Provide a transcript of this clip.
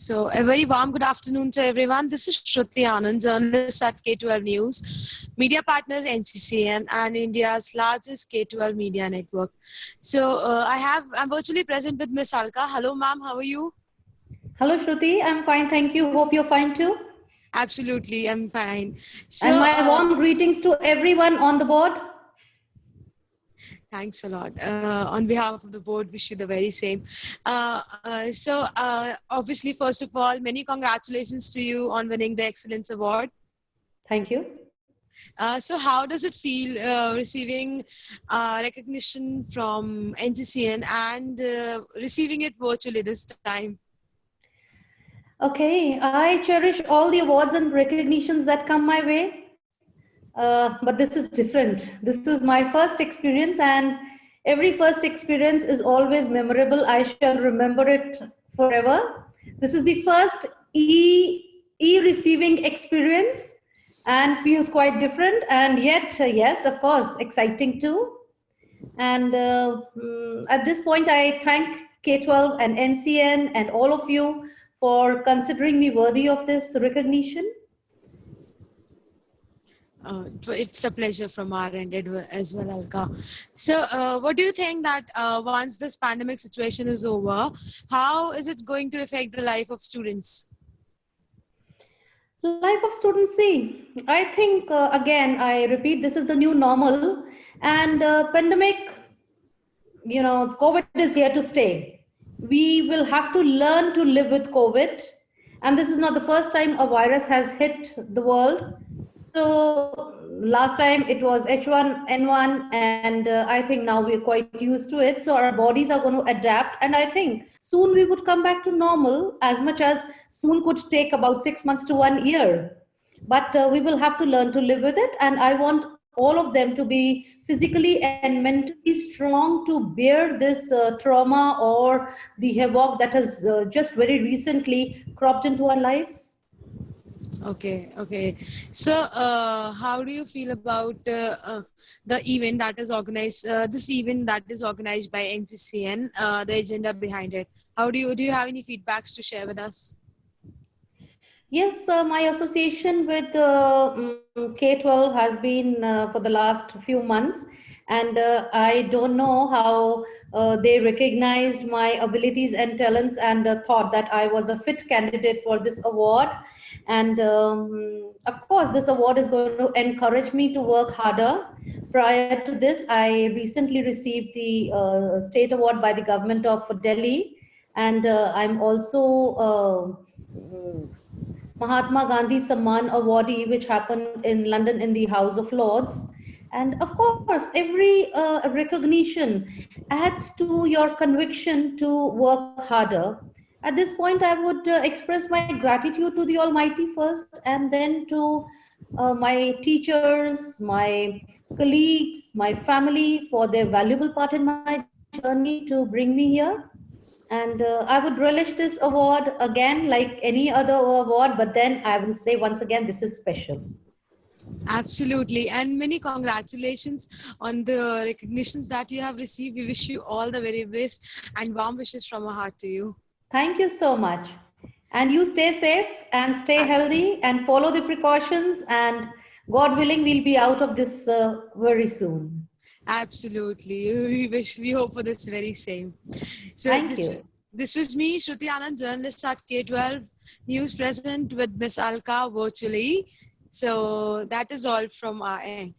So a very warm good afternoon to everyone. This is Shruti Anand, journalist at K12 News, media partners NCCN and India's largest K12 media network. So I'm virtually present with Miss Alka. Hello ma'am, how are you? Hello Shruti, I'm fine, thank you. Hope you're fine too. Absolutely, I'm fine. And my warm greetings to everyone on the board. Thanks a lot. On behalf of the board, wish you the very same. Obviously, first of all, many congratulations to you on winning the Excellence Award. Thank you. So how does it feel receiving recognition from NCCN and receiving it virtually this time? Okay, I cherish all the awards and recognitions that come my way. But this is different. This is my first experience, and every first experience is always memorable. I shall remember it forever. This is the first e-receiving experience and feels quite different, and yet, yes, of course, exciting too. And at this point, I thank K12 and NCN and all of you for considering me worthy of this recognition. It's a pleasure from our end as well, Alka. So what do you think that once this pandemic situation is over, how is it going to affect the life of students? Life of students, see, I think, again, I repeat, this is the new normal, and pandemic, COVID is here to stay. We will have to learn to live with COVID, and this is not the first time a virus has hit the world. So last time it was H1N1, and I think now we're quite used to it. So our bodies are going to adapt, and I think soon we would come back to normal, as much as soon could take about 6 months to 1 year. But we will have to learn to live with it, and I want all of them to be physically and mentally strong to bear this trauma or the havoc that has just very recently cropped into our lives. Okay. So, how do you feel about the event that is organized? This event that is organized by NCCN, the agenda behind it. How do you have any feedbacks to share with us? Yes, my association with K12 has been for the last few months, and I don't know how they recognized my abilities and talents and thought that I was a fit candidate for this award. And of course, this award is going to encourage me to work harder. Prior to this, I recently received the state award by the government of Delhi, and I'm also Mahatma Gandhi Samman awardee, which happened in London in the House of Lords. And of course, every recognition adds to your conviction to work harder. At this point, I would express my gratitude to the Almighty first, and then to my teachers, my colleagues, my family for their valuable part in my journey to bring me here. And I would relish this award again like any other award, but then I will say once again, this is special. Absolutely, and many congratulations on the recognitions that you have received. We wish you all the very best and warm wishes from our heart to you. Thank you so much. And you stay safe and stay healthy and follow the precautions, and God willing, we'll be out of this very soon. Absolutely. We hope for this very same. So Thank you. This was me, Shruti Anand, journalist at K12 News, present with Miss Alka virtually. So that is all from our end.